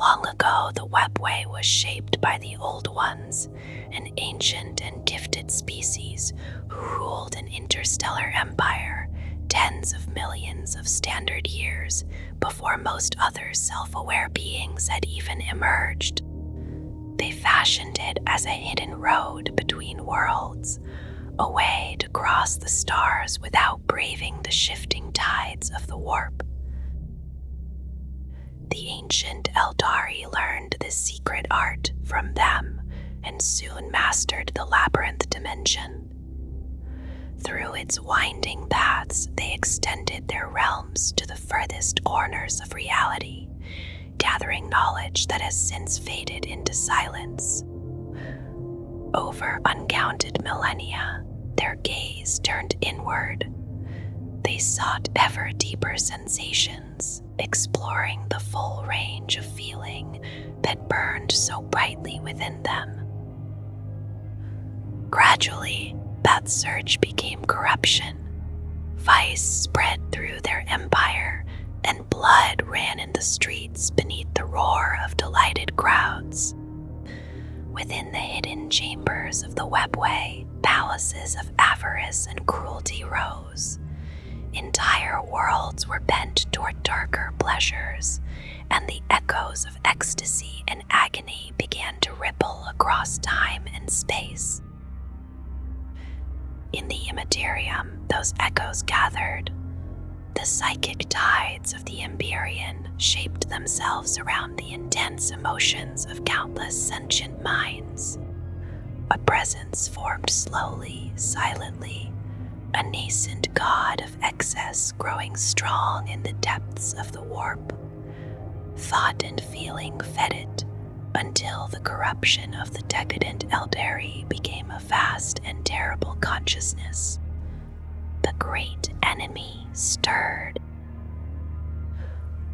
Long ago, the Webway was shaped by the Old Ones, an ancient and gifted species who ruled an interstellar empire tens of millions of standard years before most other self-aware beings had even emerged. They fashioned it as a hidden road between worlds, a way to cross the stars without braving the shifting tides of the warp. The ancient Eldari learned this secret art from them and soon mastered the labyrinth dimension. Through its winding paths, they extended their realms to the furthest corners of reality, gathering knowledge that has since faded into silence. Over uncounted millennia, their gaze turned inward. They sought ever deeper sensations, exploring the full range of feeling that burned so brightly within them. Gradually, that search became corruption. Vice spread through their empire, and blood ran in the streets beneath the roar of delighted crowds. Within the hidden chambers of the Webway, palaces of avarice and cruelty rose. Entire worlds were bent toward darker pleasures, and the echoes of ecstasy and agony began to ripple across time and space. In the Immaterium, those echoes gathered. The psychic tides of the Empyrean shaped themselves around the intense emotions of countless sentient minds. A presence formed slowly, silently, a nascent god of excess growing strong in the depths of the warp. Thought and feeling fed it, until the corruption of the decadent Eldari became a vast and terrible consciousness. The great enemy stirred.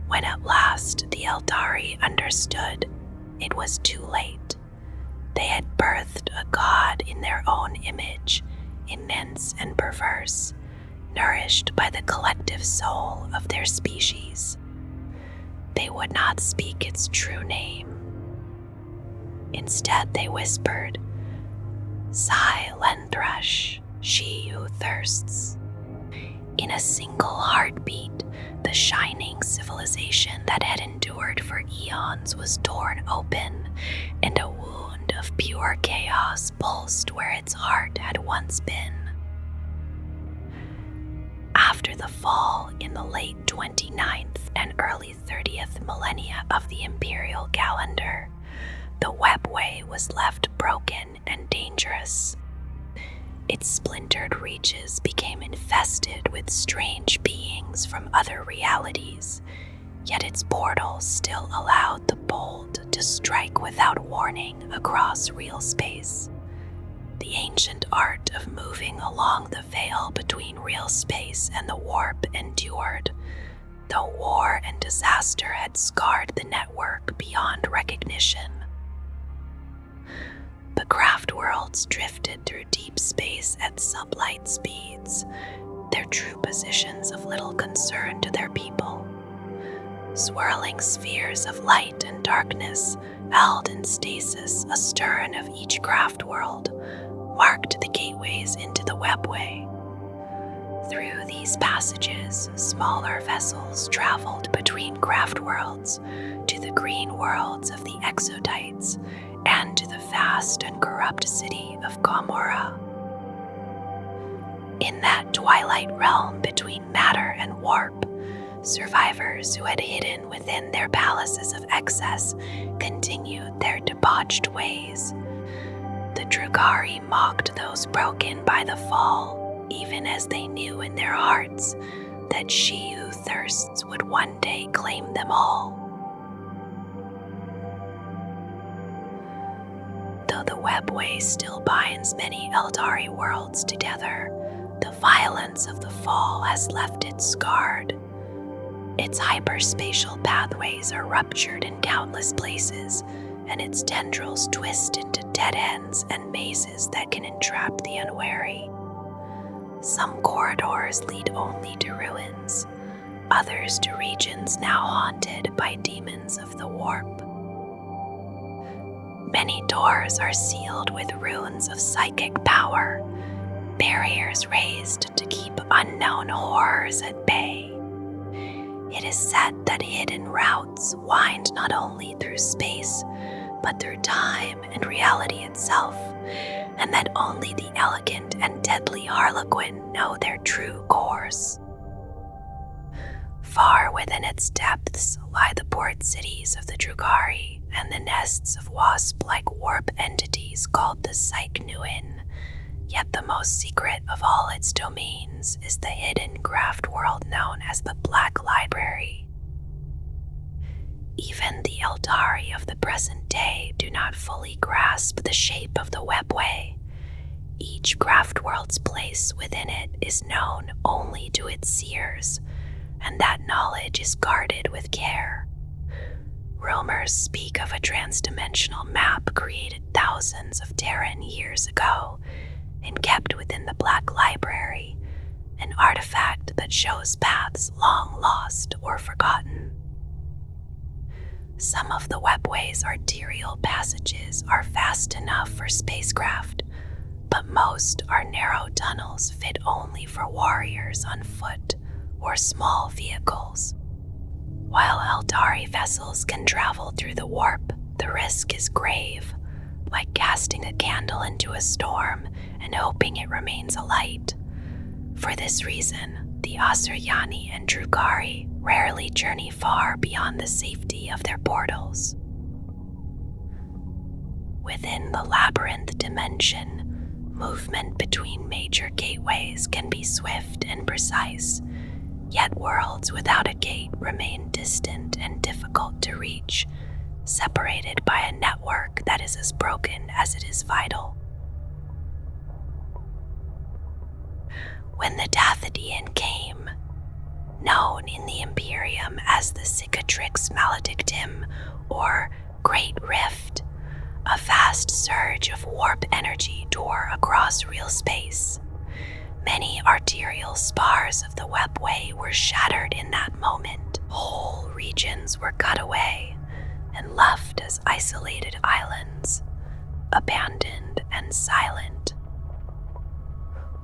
When at last the Eldari understood, it was too late. They had birthed a god in their own image, immense and perverse, nourished by the collective soul of their species. They would not speak its true name. Instead, they whispered, "Sigh, Lenthrush, she who thirsts." In a single heartbeat, the shining civilization that had endured for eons was torn open, and a wound of pure chaos pulsed where its heart had once been. After the fall in the late 29th and early 30th millennia of the Imperial calendar, the Webway was left broken and dangerous. Its splintered reaches became infested with strange beings from other realities, yet its portals still allowed the bold to strike without warning across real space. The ancient art of moving along the veil between real space and the warp endured, though war and disaster had scarred the network beyond recognition. The craft worlds drifted through deep space at sublight speeds, their true positions of little concern to their people. Swirling spheres of light and darkness, held in stasis astern of each craft world, marked the gateways into the Webway. Through these passages, smaller vessels traveled between craft worlds to the green worlds of the Exodites and to the vast and corrupt city of Gomorrah. In that twilight realm between matter and warp, survivors who had hidden within their palaces of excess continued their debauched ways. The Drugari mocked those broken by the fall, even as they knew in their hearts that she who thirsts would one day claim them all. Though the Webway still binds many Eldari worlds together, the violence of the fall has left it scarred. Its hyperspatial pathways are ruptured in countless places, and its tendrils twist into dead ends and mazes that can entrap the unwary. Some corridors lead only to ruins, others to regions now haunted by demons of the warp. Many doors are sealed with runes of psychic power, barriers raised to keep unknown horrors at bay. It is said that hidden routes wind not only through space, but through time and reality itself, and that only the elegant and deadly Harlequin know their true course. Far within its depths lie the port cities of the Drukari and the nests of wasp-like warp entities called the Psyche-Nuin, yet the most secret of all its domains is the hidden craft world known as the Black Library. Even the Eldari of the present day do not fully grasp the shape of the Webway. Each craft world's place within it is known only to its seers, and that knowledge is guarded with care. Rumors speak of a transdimensional map created thousands of Terran years ago and kept within the Black Library, an artifact that shows paths long lost or forgotten. Some of the Webway's arterial passages are fast enough for spacecraft, but most are narrow tunnels fit only for warriors on foot or small vehicles. While Eldari vessels can travel through the warp, the risk is grave, like casting a candle into a storm and hoping it remains alight. For this reason, the Asuryani and Drukari rarely journey far beyond the safety of their portals. Within the labyrinth dimension, movement between major gateways can be swift and precise, yet worlds without a gate remain distant and difficult to reach, separated by a network that is as broken as it is vital. When the Dathodian came, known in the Imperium as the Cicatrix Maledictum or Great Rift, a vast surge of warp energy tore across real space. Many arterial spars of the Webway were shattered in that moment. Whole regions were cut away and left as isolated islands, abandoned and silent.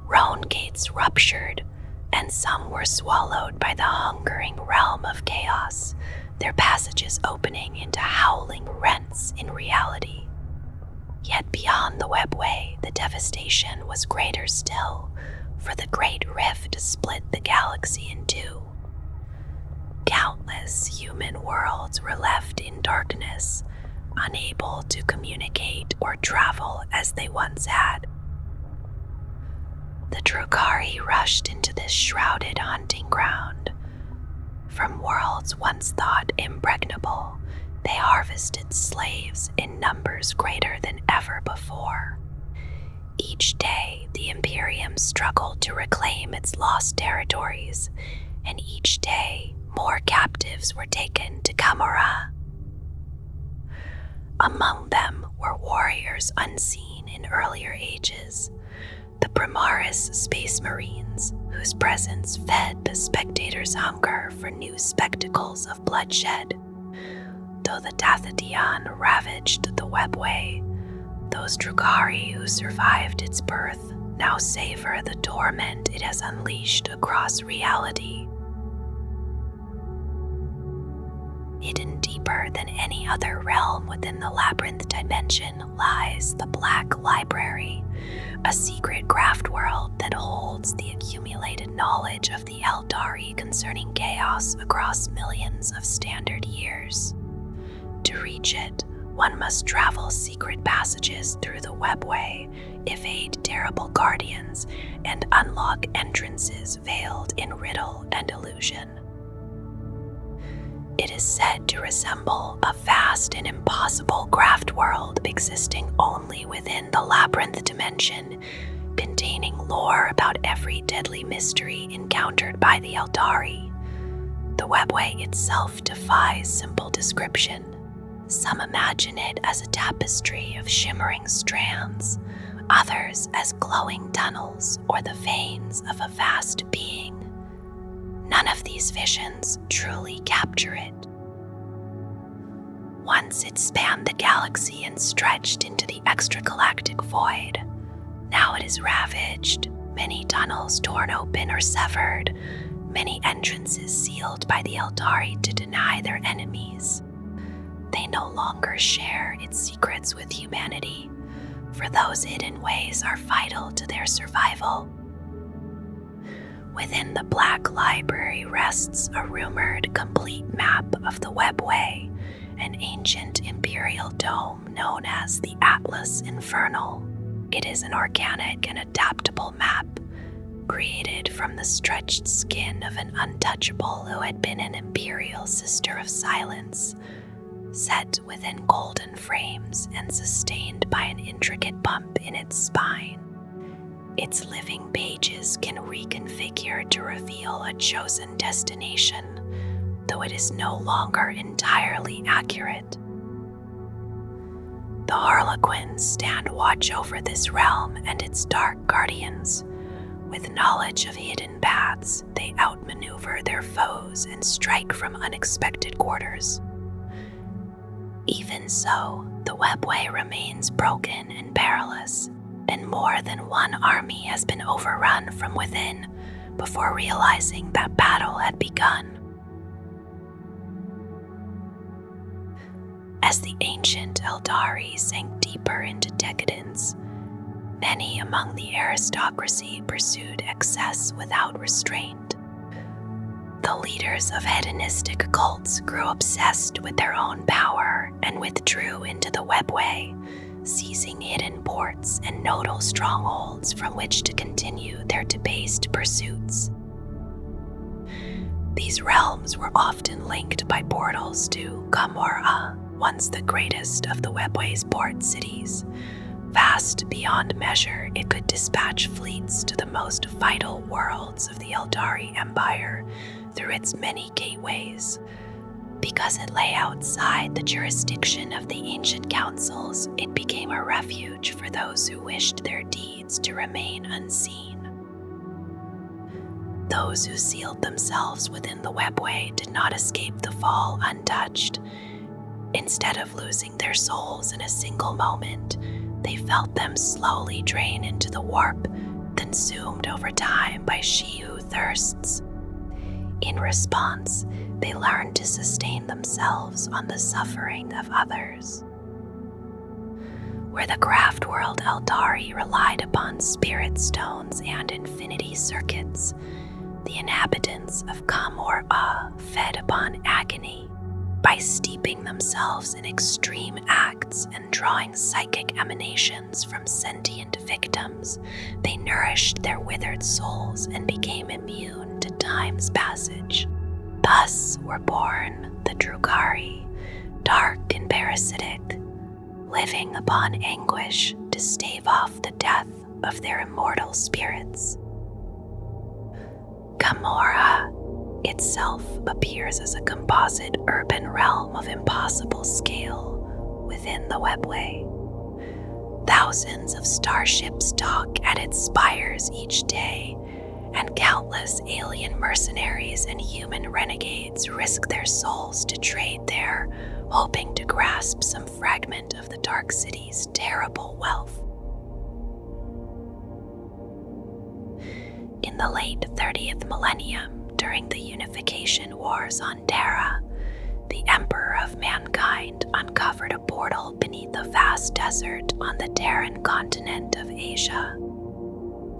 Rhone gates ruptured, and some were swallowed by the hungering realm of chaos, their passages opening into howling rents in reality. Yet beyond the Webway, the devastation was greater still, for the Great Rift split the galaxy in two. Countless human worlds were left in darkness, unable to communicate or travel as they once had. The Drukari rushed into this shrouded hunting ground. From worlds once thought impregnable, they harvested slaves in numbers greater than ever before. Each day, the Imperium struggled to reclaim its lost territories, and each day, more captives were taken to Camorra. Among them were warriors unseen in earlier ages, the Primarchs Space Marines, whose presence fed the spectators' hunger for new spectacles of bloodshed. Though the Dathodian ravaged the Webway, those Drukari who survived its birth now savor the torment it has unleashed across reality. Hidden deeper than any other realm within the labyrinth dimension lies the Black Library, a secret craft world that holds the accumulated knowledge of the Eldari concerning chaos across millions of standard years. To reach it, one must travel secret passages through the Webway, evade terrible guardians, and unlock entrances veiled in riddle and illusion. It is said to resemble a vast and impossible craft world existing only within the labyrinth dimension, containing lore about every deadly mystery encountered by the Eldari. The Webway itself defies simple description. Some imagine it as a tapestry of shimmering strands, others as glowing tunnels or the veins of a vast being. None of these visions truly capture it. Once it spanned the galaxy and stretched into the extragalactic void. Now it is ravaged, many tunnels torn open or severed, many entrances sealed by the Eldari to deny their enemies. They no longer share its secrets with humanity, for those hidden ways are vital to their survival. Within the Black Library rests a rumored complete map of the Webway, an ancient imperial dome known as the Atlas Infernal. It is an organic and adaptable map, created from the stretched skin of an untouchable who had been an imperial sister of silence, set within golden frames and sustained by an intricate bump in its spine. Its living pages can reconfigure to reveal a chosen destination, though it is no longer entirely accurate. The Harlequins stand watch over this realm and its dark guardians. With knowledge of hidden paths, they outmaneuver their foes and strike from unexpected quarters. Even so, the Webway remains broken and perilous, and more than one army has been overrun from within before realizing that battle had begun. As the ancient Eldari sank deeper into decadence, many among the aristocracy pursued excess without restraint. The leaders of hedonistic cults grew obsessed with their own power and withdrew into the Webway, seizing hidden ports and nodal strongholds from which to continue their debased pursuits. These realms were often linked by portals to Gamora, once the greatest of the Webway's port cities. Vast beyond measure, it could dispatch fleets to the most vital worlds of the Eldari Empire through its many gateways. Because it lay outside the jurisdiction of the ancient councils, it became a refuge for those who wished their deeds to remain unseen. Those who sealed themselves within the Webway did not escape the fall untouched. Instead of losing their souls in a single moment, they felt them slowly drain into the warp, consumed over time by she who thirsts. In response, they learned to sustain themselves on the suffering of others. Where the craft world Eldari relied upon spirit stones and infinity circuits, the inhabitants of Gamora fed upon agony. By steeping themselves in extreme acts and drawing psychic emanations from sentient victims, they nourished their withered souls and became immune to time's passage. Thus were born the Drukari, dark and parasitic, living upon anguish to stave off the death of their immortal spirits. Gamora itself appears as a composite urban realm of impossible scale within the Webway. Thousands of starships dock at its spires each day, and countless alien mercenaries and human renegades risk their souls to trade there, hoping to grasp some fragment of the Dark City's terrible wealth. In the late 30th millennium, during the unification wars on Terra, the Emperor of Mankind uncovered a portal beneath a vast desert on the Terran continent of Asia.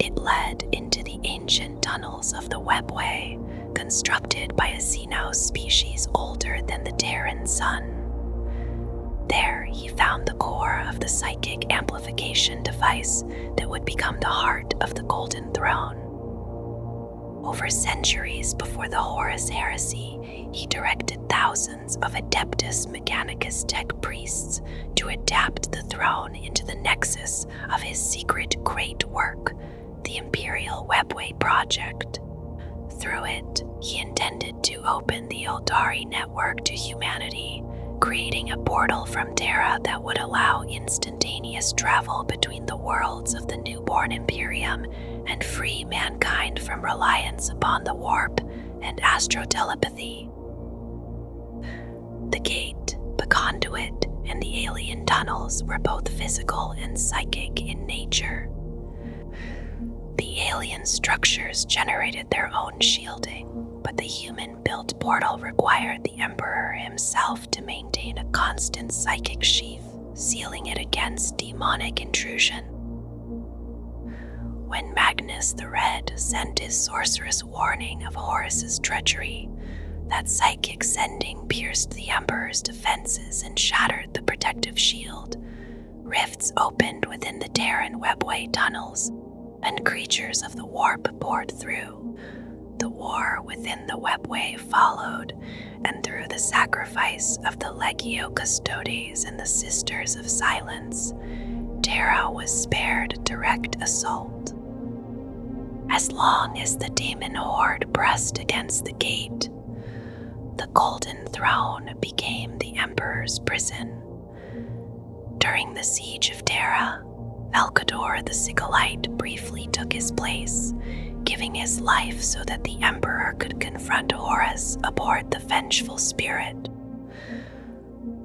It led into the ancient tunnels of the Webway, constructed by a Xeno species older than the Terran sun. There he found the core of the psychic amplification device that would become the heart of the Golden Throne. Over centuries before the Horus Heresy, he directed thousands of Adeptus Mechanicus tech priests to adapt the throne into the nexus of his secret great work, the Imperial Webway project. Through it, he intended to open the Eldari network to humanity, creating a portal from Terra that would allow instantaneous travel between the worlds of the newborn Imperium and free mankind from reliance upon the warp and astro-telepathy. The gate, the conduit, subterranean tunnels were both physical and psychic in nature. The alien structures generated their own shielding, but the human-built portal required the Emperor himself to maintain a constant psychic sheath, sealing it against demonic intrusion. When Magnus the Red sent his sorceress warning of Horus's treachery, that psychic sending pierced the Emperor's defenses and shattered the protective shield. Rifts opened within the Terran Webway tunnels, and creatures of the warp poured through. The war within the Webway followed, and through the sacrifice of the Legio Custodes and the Sisters of Silence, Terra was spared direct assault. As long as the demon horde pressed against the gate, the Golden Throne became the Emperor's prison. During the siege of Terra, Malcador the Sigillite briefly took his place, giving his life so that the Emperor could confront Horus aboard the Vengeful Spirit.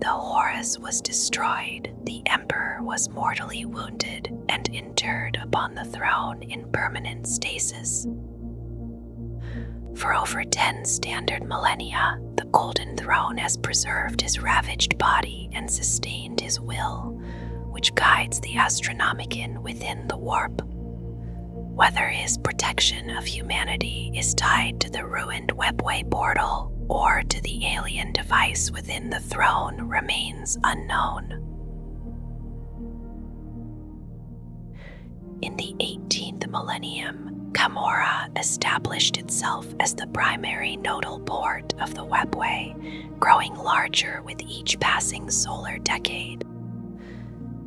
Though Horus was destroyed, the Emperor was mortally wounded and interred upon the throne in permanent stasis. For over 10 standard millennia, the Golden Throne has preserved his ravaged body and sustained his will, which guides the Astronomicon within the warp. Whether his protection of humanity is tied to the ruined Webway portal or to the alien device within the throne remains unknown. In the 18th millennium, Camorra established itself as the primary nodal port of the Webway, growing larger with each passing solar decade.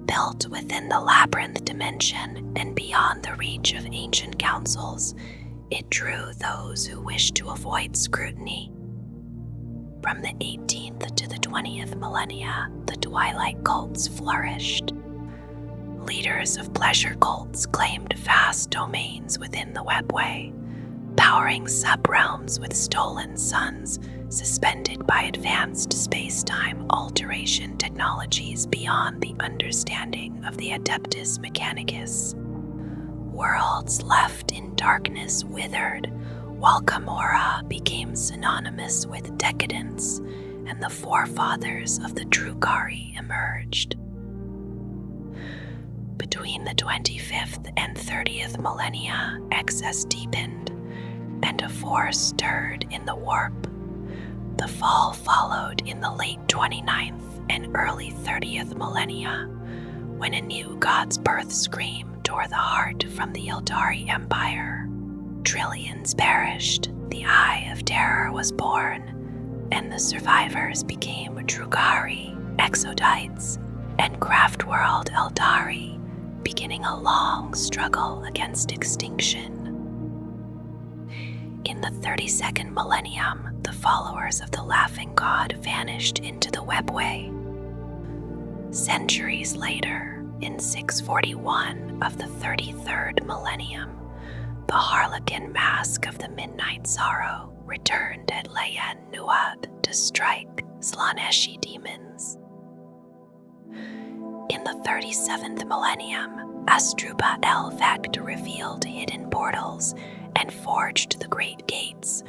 Built within the labyrinth dimension and beyond the reach of ancient councils, it drew those who wished to avoid scrutiny. From the 18th to the 20th millennia, the Twilight cults flourished. Leaders of pleasure cults claimed vast domains within the Webway, powering sub-realms with stolen suns suspended by advanced space-time alteration technologies beyond the understanding of the Adeptus Mechanicus. Worlds left in darkness withered, while Camorra became synonymous with decadence, and the forefathers of the Drukari emerged. Between the 25th and 30th millennia, excess deepened, and a force stirred in the warp. The fall followed in the late 29th and early 30th millennia, when a new god's birth scream tore the heart from the Eldari Empire. Trillions perished, the Eye of Terror was born, and the survivors became Drukari, Exodites, and Craftworld Eldari, beginning a long struggle against extinction. In the 32nd millennium, the followers of the Laughing God vanished into the Webway. Centuries later, in 641 of the 33rd millennium, the Harlequin mask of the Midnight Sorrow returned at Leyen Nuad to strike Slaneshi demons. In the 37th millennium, Astruba El Vect revealed hidden portals and forged the Great Gates,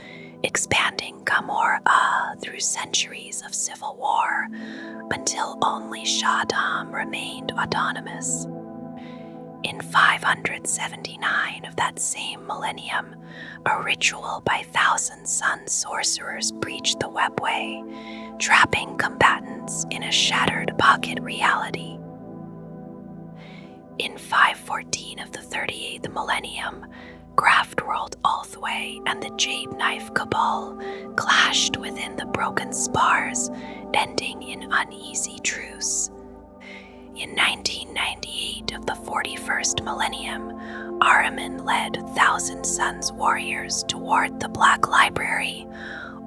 expanding Camorra through centuries of civil war until only Shaddam remained autonomous. In 579 of that same millennium, a ritual by Thousand Sun sorcerers breached the Webway, trapping combatants in a shattered pocket reality. In 514 of the 38th millennium, Craftworld Ulthway and the Jade Knife Cabal clashed within the broken spars, ending in uneasy truce. In 1998 of the 41st millennium, Ahriman led Thousand Suns warriors toward the Black Library,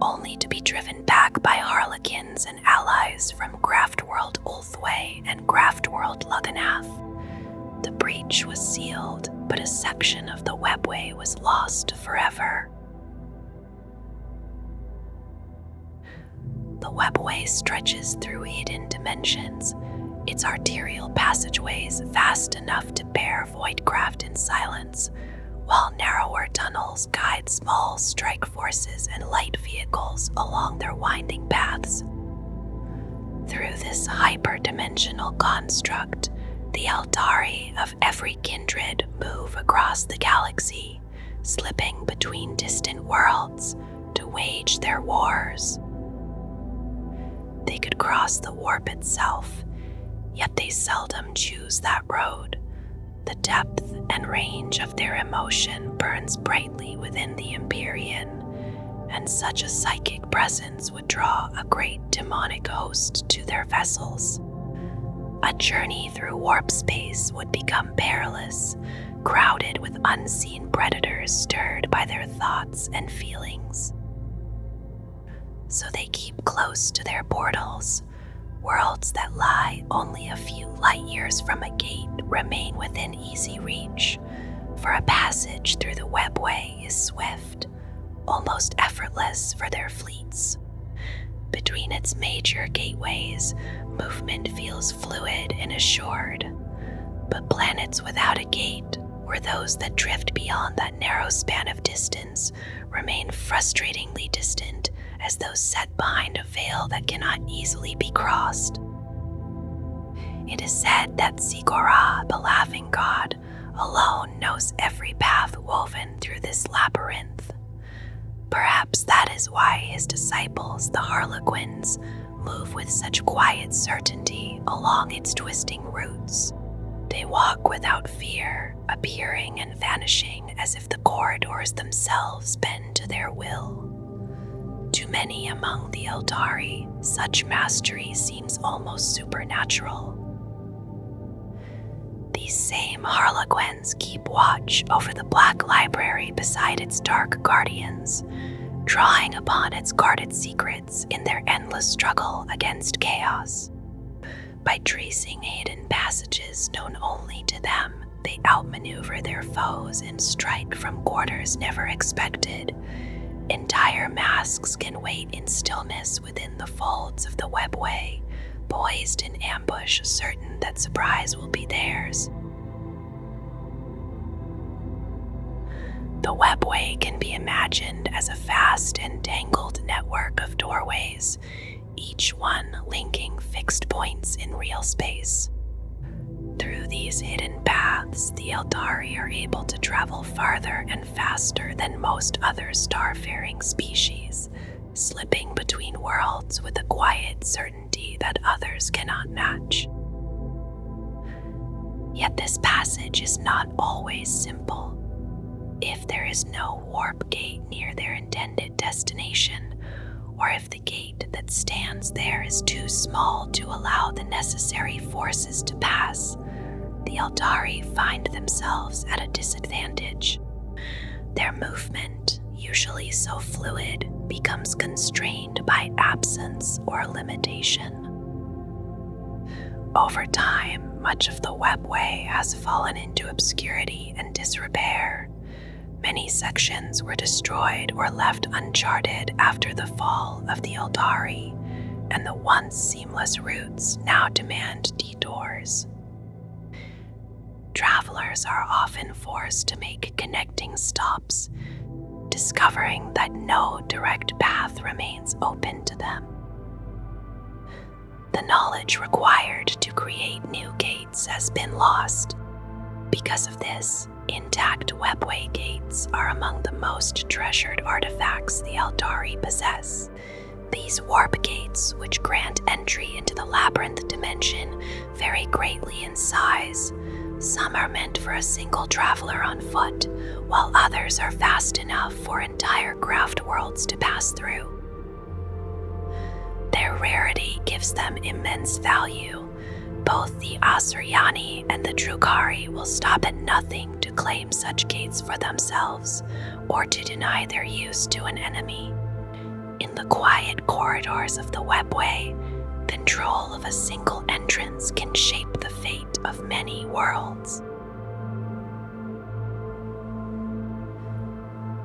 only to be driven back by Harlequins and allies from Craftworld Ulthway and Craftworld Lugganath. The breach was sealed, but a section of the Webway was lost forever. The Webway stretches through hidden dimensions, its arterial passageways vast enough to bear voidcraft in silence, while narrower tunnels guide small strike forces and light vehicles along their winding paths. Through this hyperdimensional construct, the Eldari of every kindred move across the galaxy, slipping between distant worlds to wage their wars. They could cross the warp itself, yet they seldom choose that road. The depth and range of their emotion burns brightly within the Empyrean, and such a psychic presence would draw a great demonic host to their vessels. A journey through warp space would become perilous, crowded with unseen predators stirred by their thoughts and feelings. So they keep close to their portals. Worlds that lie only a few light years from a gate remain within easy reach, for a passage through the Webway is swift, almost effortless for their fleets. Between its major gateways, movement feels fluid and assured. But planets without a gate, or those that drift beyond that narrow span of distance, remain frustratingly distant, as though set behind a veil that cannot easily be crossed. It is said that Sigora, the Laughing God, alone knows every path woven through this labyrinth. Perhaps that is why his disciples, the Harlequins, move with such quiet certainty along its twisting routes. They walk without fear, appearing and vanishing as if the corridors themselves bend to their will. To many among the Eldari, such mastery seems almost supernatural. These same Harlequins keep watch over the Black Library beside its dark guardians, drawing upon its guarded secrets in their endless struggle against chaos. By tracing hidden passages known only to them, they outmaneuver their foes and strike from quarters never expected. Entire masks can wait in stillness within the folds of the Webway, poised in ambush, certain that surprise will be theirs. The Webway can be imagined as a vast and tangled network of doorways, each one linking fixed points in real space. Through these hidden paths, the Eldari are able to travel farther and faster than most other starfaring species, slipping between worlds with a quiet certainty that others cannot match. Yet this passage is not always simple. If there is no warp gate near their intended destination, or if the gate that stands there is too small to allow the necessary forces to pass, the Eldari find themselves at a disadvantage. Their movement, usually so fluid, becomes constrained by absence or limitation. Over time, much of the Webway has fallen into obscurity and disrepair. Many sections were destroyed or left uncharted after the fall of the Eldari, and the once seamless routes now demand detours. Travelers are often forced to make connecting stops, discovering that no direct path remains open to them. The knowledge required to create new gates has been lost. Because of this, intact Webway gates are among the most treasured artifacts the Eldari possess. These warp gates, which grant entry into the labyrinth dimension, vary greatly in size. Some are meant for a single traveler on foot, while others are vast enough for entire craft worlds to pass through. Their rarity gives them immense value. Both the Asuryani and the Drukhari will stop at nothing to claim such gates for themselves, or to deny their use to an enemy. In the quiet corridors of the Webway, control of a single entrance can shape the fate of many worlds.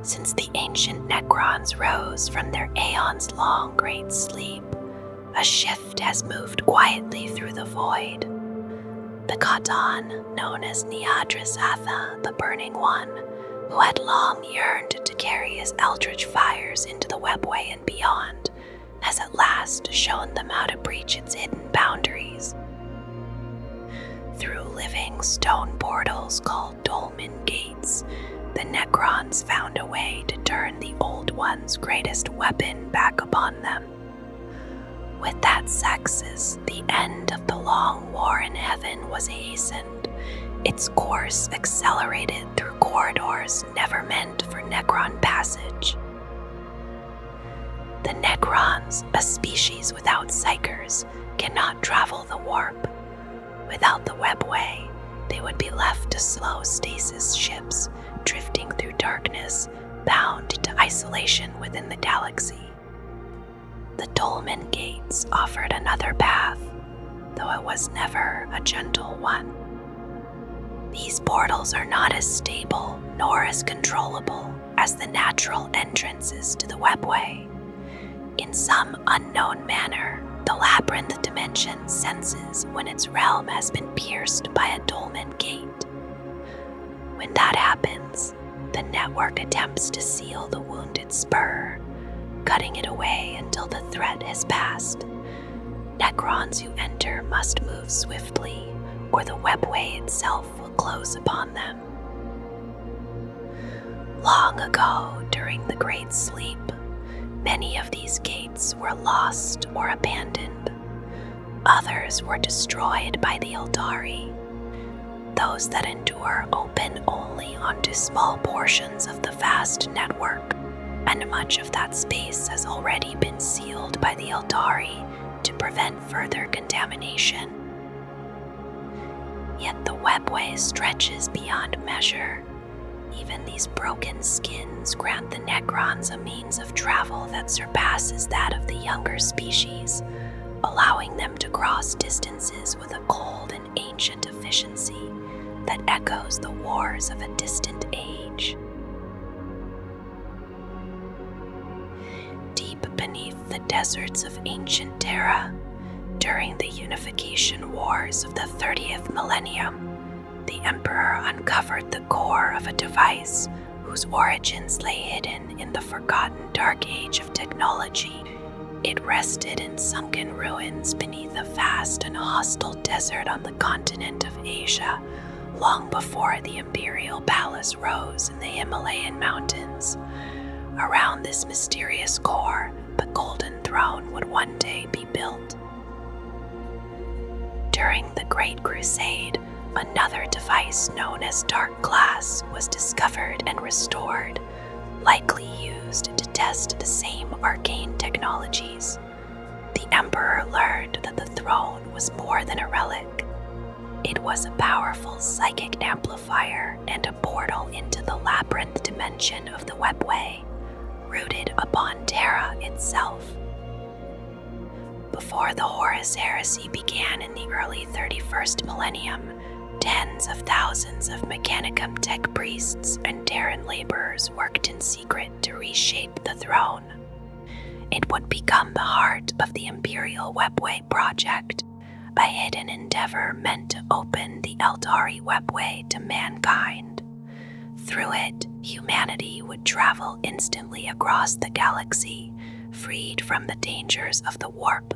Since the ancient Necrons rose from their aeons-long great sleep, a shift has moved quietly through the void. The Khatan, known as Neadris Atha, the Burning One, who had long yearned to carry his eldritch fires into the Webway and beyond, has at last shown them how to breach its hidden boundaries. Through living stone portals called Dolmen gates, the Necrons found a way to turn the Old One's greatest weapon back upon them. With that sexus, the end of the long war in heaven was hastened, its course accelerated through corridors never meant for Necron passage. The Necrons, a species without psychers, cannot travel the warp. Without the Webway, they would be left to slow stasis ships drifting through darkness, bound to isolation within the galaxy. The Dolmen gates offered another path, though it was never a gentle one. These portals are not as stable nor as controllable as the natural entrances to the Webway. In some unknown manner, the labyrinth dimension senses when its realm has been pierced by a Dolmen gate. When that happens, the network attempts to seal the wounded spur, cutting it away until the threat has passed. Necrons who enter must move swiftly, or the Webway itself will close upon them. Long ago, during the Great Sleep, many of these gates were lost or abandoned. Others were destroyed by the Eldari. Those that endure open only onto small portions of the vast network, and much of that space has already been sealed by the Eldari to prevent further contamination. Yet the Webway stretches beyond measure. Even these broken skins grant the Necrons a means of travel that surpasses that of the younger species, allowing them to cross distances with a cold and ancient efficiency that echoes the wars of a distant age. Deep beneath the deserts of ancient Terra, during the unification wars of the 30th Millennium, the Emperor uncovered the core of a device whose origins lay hidden in the forgotten dark age of technology. It rested in sunken ruins beneath a vast and hostile desert on the continent of Asia, long before the Imperial Palace rose in the Himalayan mountains. Around this mysterious core, the Golden Throne would one day be built. During the Great Crusade, another device known as Dark Glass was discovered and restored, likely used to test the same arcane technologies. The Emperor learned that the throne was more than a relic. It was a powerful psychic amplifier and a portal into the labyrinth dimension of the Webway, rooted upon Terra itself. Before the Horus Heresy began in the early 31st millennium, tens of thousands of Mechanicum tech priests and Terran laborers worked in secret to reshape the throne. It would become the heart of the Imperial Webway project, a hidden endeavor meant to open the Eldari Webway to mankind. Through it, humanity would travel instantly across the galaxy, freed from the dangers of the warp.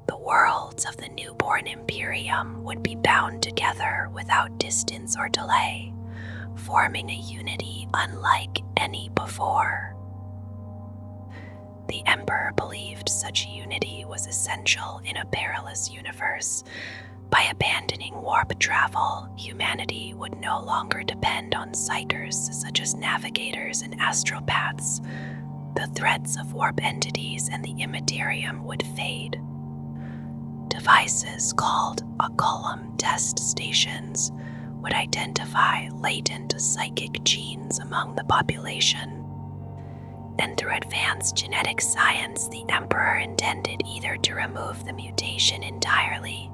The worlds of the newborn Imperium would be bound together without distance or delay, forming a unity unlike any before. The Emperor believed such unity was essential in a perilous universe. By abandoning warp travel, humanity would no longer depend on psychers such as navigators and astropaths. The threats of warp entities and the Immaterium would fade. Devices called Oculum test stations would identify latent psychic genes among the population. And through advanced genetic science, the Emperor intended either to remove the mutation entirely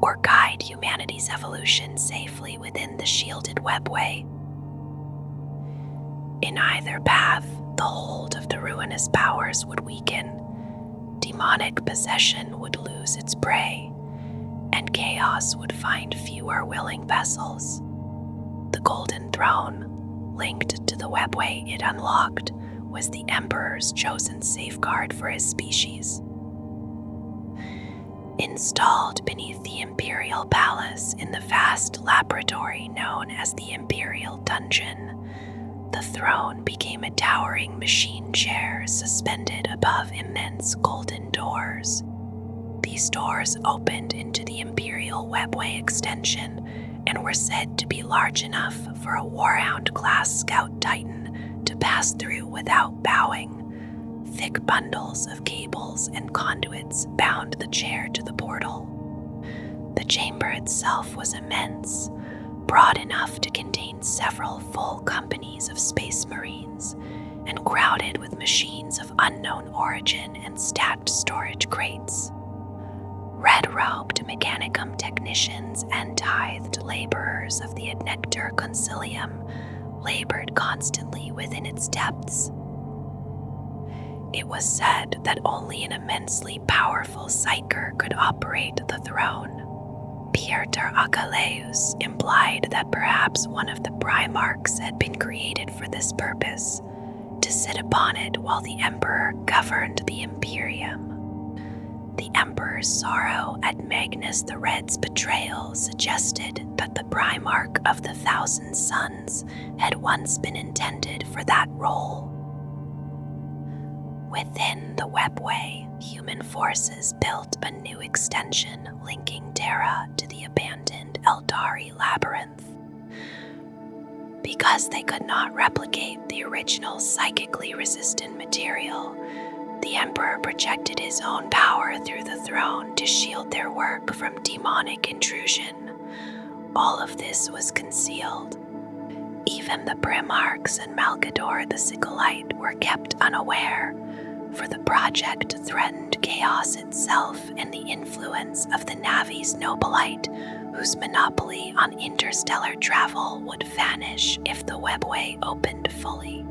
or guide humanity's evolution safely within the shielded Webway. In either path, the hold of the ruinous powers would weaken. Demonic possession would lose its prey, and chaos would find fewer willing vessels. The Golden Throne, linked to the Webway it unlocked, was the Emperor's chosen safeguard for his species. Installed beneath the Imperial Palace in the vast laboratory known as the Imperial Dungeon, the throne became a towering machine chair suspended above immense golden doors. These doors opened into the Imperial Webway extension and were said to be large enough for a Warhound-class scout titan to pass through without bowing. Thick bundles of cables and conduits bound the chair to the portal. The chamber itself was immense, broad enough to contain several full companies of space marines, and crowded with machines of unknown origin and stacked storage crates. Red-robed Mechanicum technicians and tithed laborers of the Adnectar Concilium labored constantly within its depths. It was said that only an immensely powerful psyker could operate the throne. Pieter Achilleus implied that perhaps one of the Primarchs had been created for this purpose, to sit upon it while the Emperor governed the Imperium. The Emperor's sorrow at Magnus the Red's betrayal suggested that the Primarch of the Thousand Suns had once been intended for that role. Within the Webway, human forces built a new extension linking Terra to the abandoned Eldari labyrinth. Because they could not replicate the original psychically resistant material, the Emperor projected his own power through the throne to shield their work from demonic intrusion. All of this was concealed. Even the Primarchs and Malcador the Sickleite were kept unaware, for the project threatened chaos itself and the influence of the Navi's Nobilite, whose monopoly on interstellar travel would vanish if the Webway opened fully.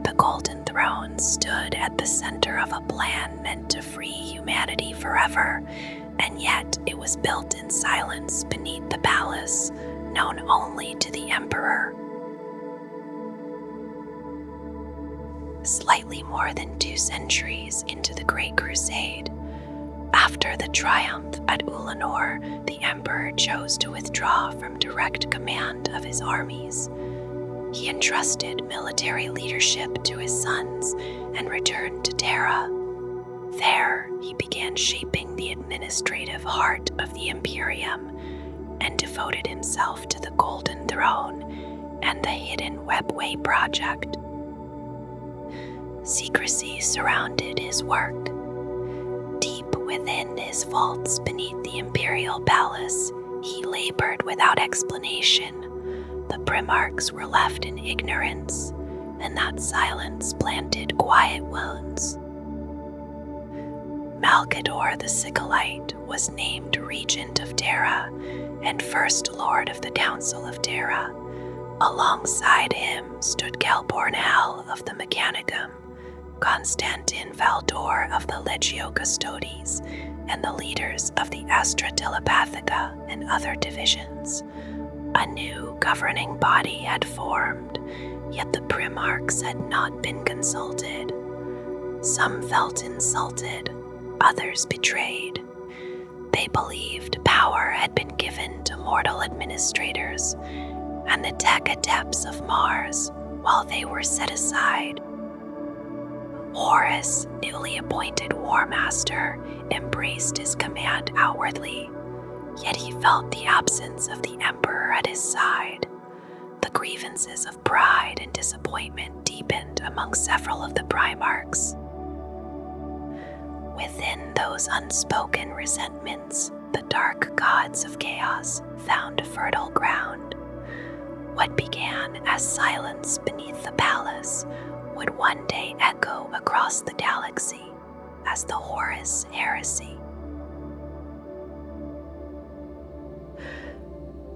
The Golden Throne stood at the center of a plan meant to free humanity forever, and yet it was built in silence beneath the palace, known only to the Emperor. Slightly more than 2 centuries into the Great Crusade, after the triumph at Ulanor, the Emperor chose to withdraw from direct command of his armies. He entrusted military leadership to his sons and returned to Terra. There, he began shaping the administrative heart of the Imperium and devoted himself to the Golden Throne and the hidden Webway project. Secrecy surrounded his work. Deep within his vaults beneath the Imperial Palace, he labored without explanation. The Primarchs were left in ignorance, and that silence planted quiet wounds. Malcador the Sickleite was named Regent of Terra and First Lord of the Council of Terra. Alongside him stood Gelborn Hal of the Mechanicum, Constantin Valdor of the Legio Custodes, and the leaders of the Astra Telepathica and other divisions. A new governing body had formed, yet the Primarchs had not been consulted. Some felt insulted, others betrayed. They believed power had been given to mortal administrators and the tech adepts of Mars, while they were set aside. Horus, newly appointed War Master, embraced his command outwardly, yet he felt the absence of the Emperor at his side. The grievances of pride and disappointment deepened among several of the Primarchs. Within those unspoken resentments, the dark gods of chaos found fertile ground. What began as silence beneath the palace would one day echo across the galaxy as the Horus Heresy.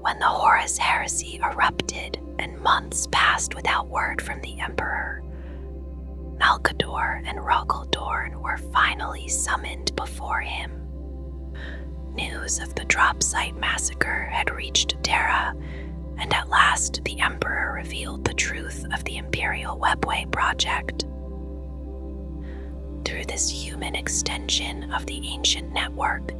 When the Horus Heresy erupted and months passed without word from the Emperor, Malcador and Rogaldorn were finally summoned before him. news of the drop site massacre had reached Terra, and at last the Emperor revealed the truth of the Imperial Webway project. Through this human extension of the ancient network,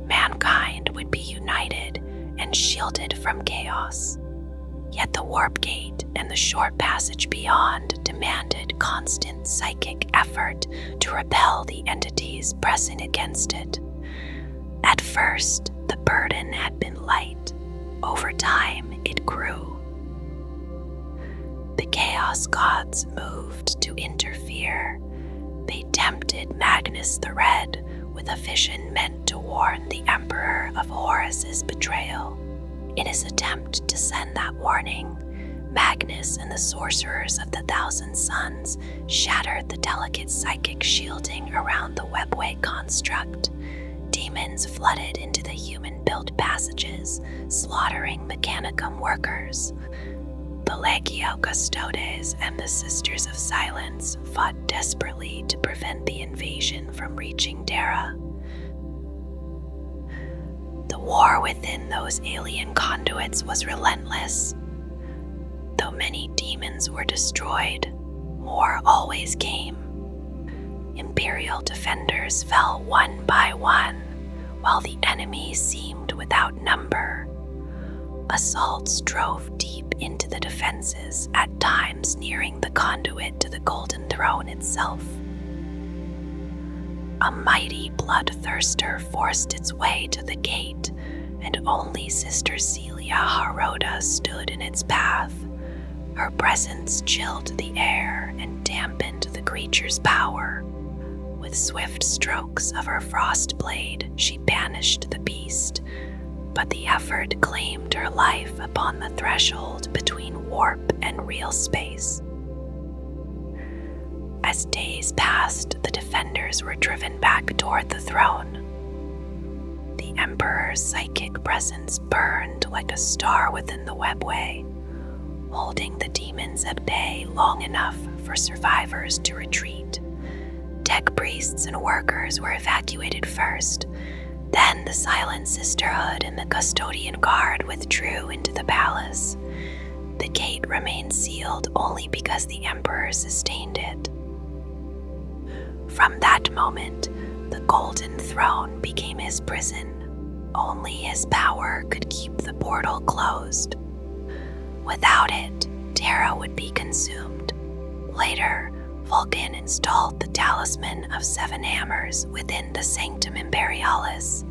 mankind would be united and shielded from chaos. Yet the warp gate and the short passage beyond demanded constant psychic effort to repel the entities pressing against it. At first, the burden had been light. Over time, it grew. The Chaos Gods moved to interfere. They tempted Magnus the Red with a vision meant to warn the Emperor of Horus's betrayal. In his attempt to send that warning, Magnus and the sorcerers of the Thousand Suns shattered the delicate psychic shielding around the Webway construct. Demons flooded into the human-built passages, slaughtering Mechanicum workers. The Legio Custodes and the Sisters of Silence fought desperately to prevent the invasion from reaching Terra. The war within those alien conduits was relentless. Though many demons were destroyed, more always came. Imperial defenders fell one by one, while the enemy seemed without number. Assaults drove deep into the defenses, at times nearing the conduit to the Golden Throne itself. A mighty bloodthirster forced its way to the gate, and only Sister Celia Haroda stood in its path. Her presence chilled the air and dampened the creature's power. With swift strokes of her frost blade, she banished the beast, but the effort claimed her life upon the threshold between warp and real space. As days passed, the defenders were driven back toward the throne. The Emperor's psychic presence burned like a star within the Webway, holding the demons at bay long enough for survivors to retreat. Tech priests and workers were evacuated first. Then the Silent Sisterhood and the Custodian Guard withdrew into the palace. The gate remained sealed only because the Emperor sustained it. From that moment, the Golden Throne became his prison. Only his power could keep the portal closed. Without it, Terra would be consumed. Later, Vulcan installed the Talisman of Seven Hammers within the Sanctum Imperialis,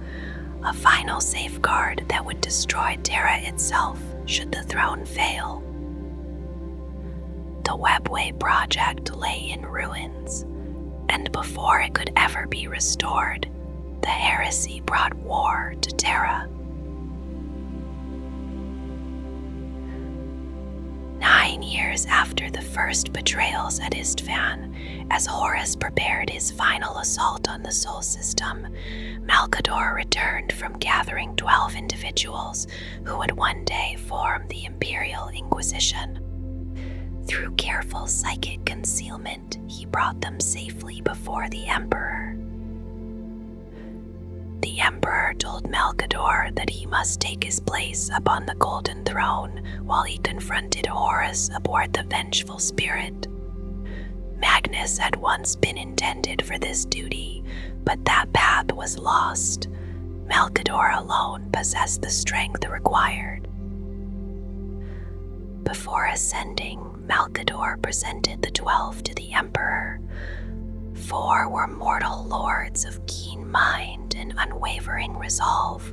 a final safeguard that would destroy Terra itself should the throne fail. The Webway project lay in ruins, and before it could ever be restored, the heresy brought war to Terra. 9 years after the first betrayals at Istvan, as Horus prepared his final assault on the Sol System, Malcador returned from gathering 12 individuals who would one day form the Imperial Inquisition. Through careful psychic concealment, he brought them safely before the Emperor. The Emperor told Malcador that he must take his place upon the Golden Throne while he confronted Horus aboard the Vengeful Spirit. Magnus had once been intended for this duty, but that path was lost. Malcador alone possessed the strength required. Before ascending, Malcador presented the 12 to the Emperor. 4 were mortal lords of keen mind and unwavering resolve.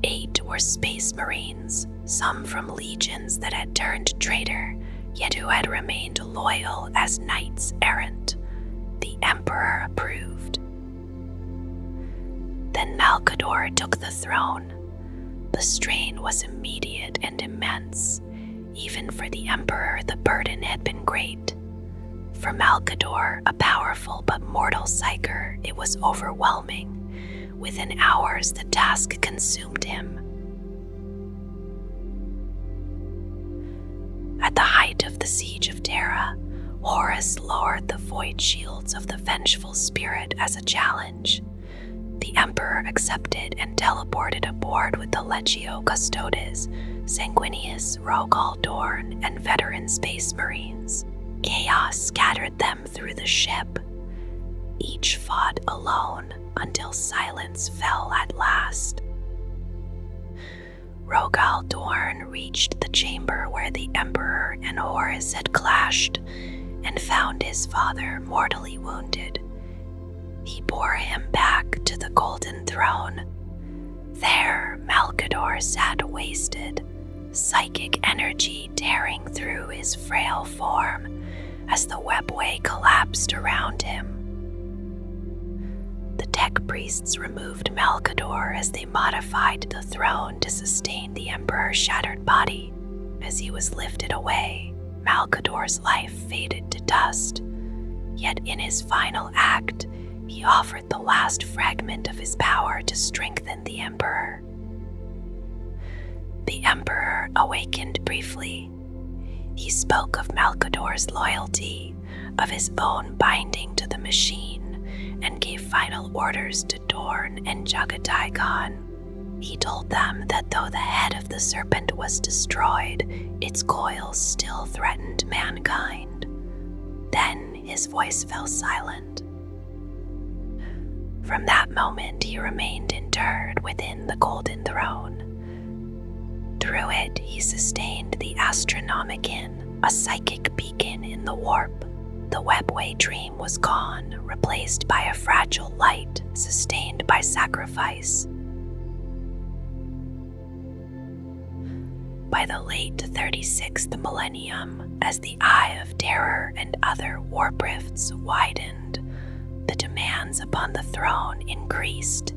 8 were space marines, some from legions that had turned traitor, yet who had remained loyal as knights errant. The Emperor approved. Then Malcador took the throne. The strain was immediate and immense. Even for the Emperor, the burden had been great. For Malcador, a powerful but mortal psyker, it was overwhelming. Within hours, the task consumed him. At the height of the siege of Terra, Horus lowered the void shields of the Vengeful Spirit as a challenge. The Emperor accepted and teleported aboard with the Legio Custodes, Sanguinius, Rogal Dorn, and veteran Space Marines. Chaos scattered them through the ship. Each fought alone until silence fell at last. Rogal Dorn reached the chamber where the Emperor and Horus had clashed and found his father mortally wounded. He bore him back to the Golden Throne. There, Malcador sat wasted, psychic energy tearing through his frail form as the webway collapsed around him. The tech priests removed Malcador as they modified the throne to sustain the Emperor's shattered body. As he was lifted away, Malcador's life faded to dust. Yet in his final act, he offered the last fragment of his power to strengthen the Emperor. The Emperor awakened briefly. He spoke of Malcador's loyalty, of his own binding to the machine, and gave final orders to Dorn and Jagatai Khan. He told them that though the head of the serpent was destroyed, its coils still threatened mankind. Then his voice fell silent. From that moment, he remained interred within the Golden Throne. Through it, he sustained the Astronomicon, a psychic beacon in the warp. The Webway dream was gone, replaced by a fragile light sustained by sacrifice. By the late 36th millennium, as the Eye of Terror and other warp rifts widened, the demands upon the throne increased.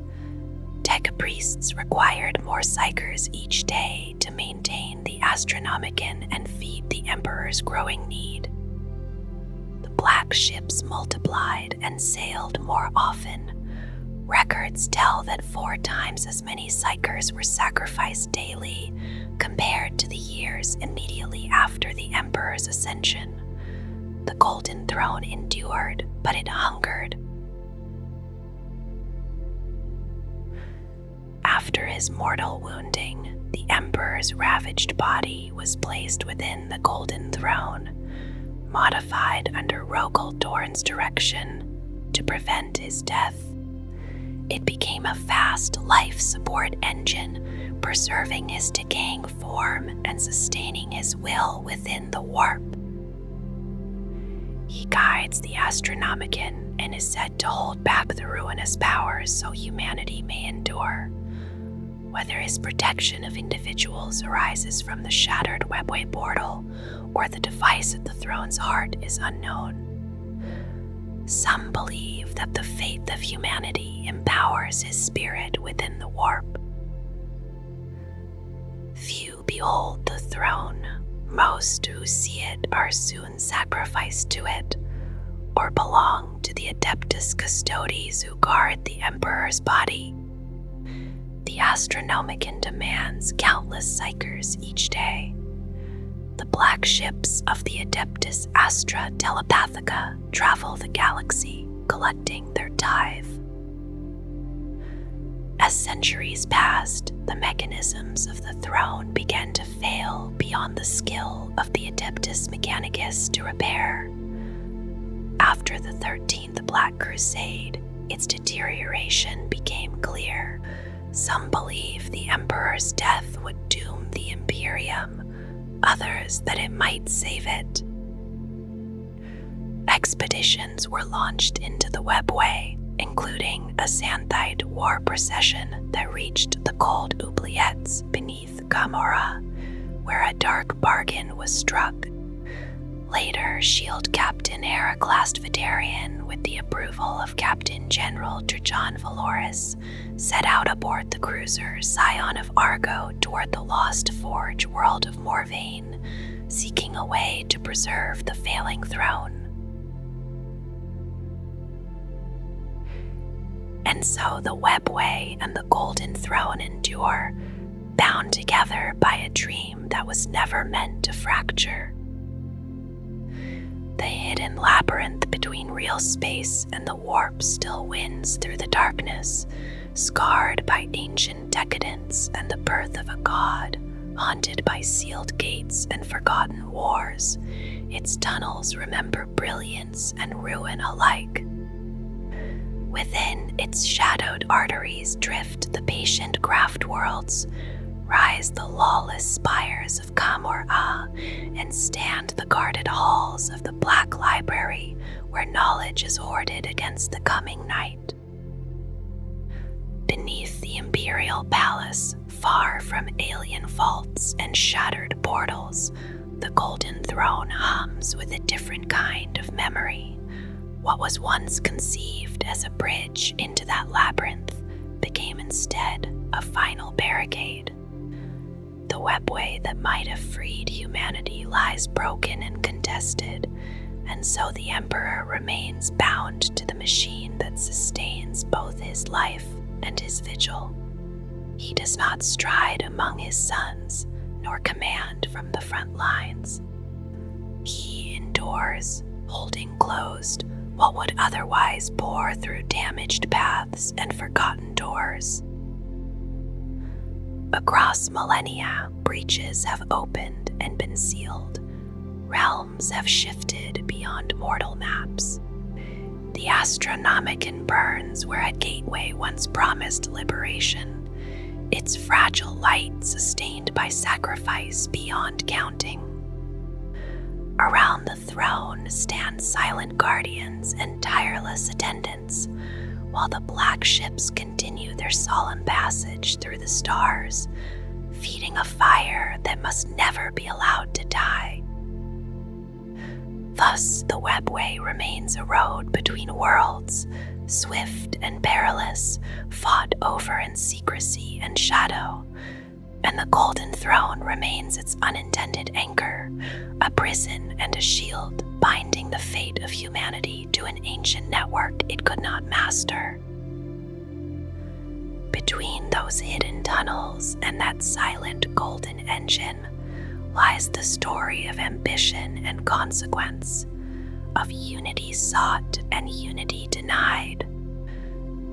Tech priests required more psychers each day to maintain the Astronomicon and feed the Emperor's growing need. The black ships multiplied and sailed more often. Records tell that 4 times as many psychers were sacrificed daily compared to the years immediately after the Emperor's ascension. The Golden Throne endured, but it hungered. After his mortal wounding, the Emperor's ravaged body was placed within the Golden Throne, modified under Rogal Dorn's direction to prevent his death. It became a fast life support engine, preserving his decaying form and sustaining his will within the warp. He guides the Astronomicon and is said to hold back the ruinous powers so humanity may endure. Whether his protection of individuals arises from the shattered Webway portal or the device at the throne's heart is unknown. Some believe that the faith of humanity empowers his spirit within the warp. Few behold the throne. Most who see it are soon sacrificed to it, or belong to the Adeptus Custodes who guard the Emperor's body. The Astronomicon demands countless psychers each day. The black ships of the Adeptus Astra Telepathica travel the galaxy, collecting their tithe. As centuries passed, the mechanisms of the throne began to fail beyond the skill of the Adeptus Mechanicus to repair. After the 13th Black Crusade, its deterioration became clear. Some believe the Emperor's death would doom the Imperium, others that it might save it. Expeditions were launched into the Webway, including a Xanthite war procession that reached the cold oubliettes beneath Gamora, where a dark bargain was struck. Later, Shield Captain Heraclast Vidarian, with the approval of Captain General Trajan Valoris, set out aboard the cruiser Scion of Argo toward the Lost Forge world of Morvain, seeking a way to preserve the failing throne. And so the Webway and the Golden Throne endure, bound together by a dream that was never meant to fracture. The hidden labyrinth between real space and the warp still wins through the darkness, scarred by ancient decadence and the birth of a god, haunted by sealed gates and forgotten wars. Its tunnels remember brilliance and ruin alike. Within its shadowed arteries drift the patient craft worlds, rise the lawless spires of Kamor-A, and stand the guarded halls of the Black Library, where knowledge is hoarded against the coming night. Beneath the Imperial Palace, far from alien vaults and shattered portals, the Golden Throne hums with a different kind of memory. What was once conceived as a bridge into that labyrinth became instead a final barricade. The webway that might have freed humanity lies broken and contested, and so the Emperor remains bound to the machine that sustains both his life and his vigil. He does not stride among his sons, nor command from the front lines. He endures, holding closed what would otherwise pour through damaged paths and forgotten doors. Across millennia, breaches have opened and been sealed. Realms have shifted beyond mortal maps. The Astronomicon burns where a gateway once promised liberation, its fragile light sustained by sacrifice beyond counting. Around the throne stand silent guardians and tireless attendants, while the black ships continue their solemn passage through the stars, feeding a fire that must never be allowed to die. Thus, the webway remains a road between worlds, swift and perilous, fought over in secrecy and shadow, and the Golden Throne remains its unintended anchor, a prison and a shield binding the fate of humanity to an ancient network it could not master. Between those hidden tunnels and that silent golden engine lies the story of ambition and consequence, of unity sought and unity denied.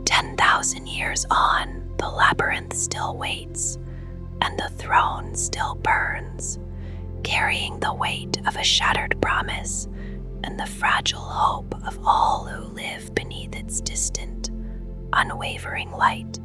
10,000 years on, the labyrinth still waits, and the throne still burns, carrying the weight of a shattered promise and the fragile hope of all who live beneath its distant, unwavering light.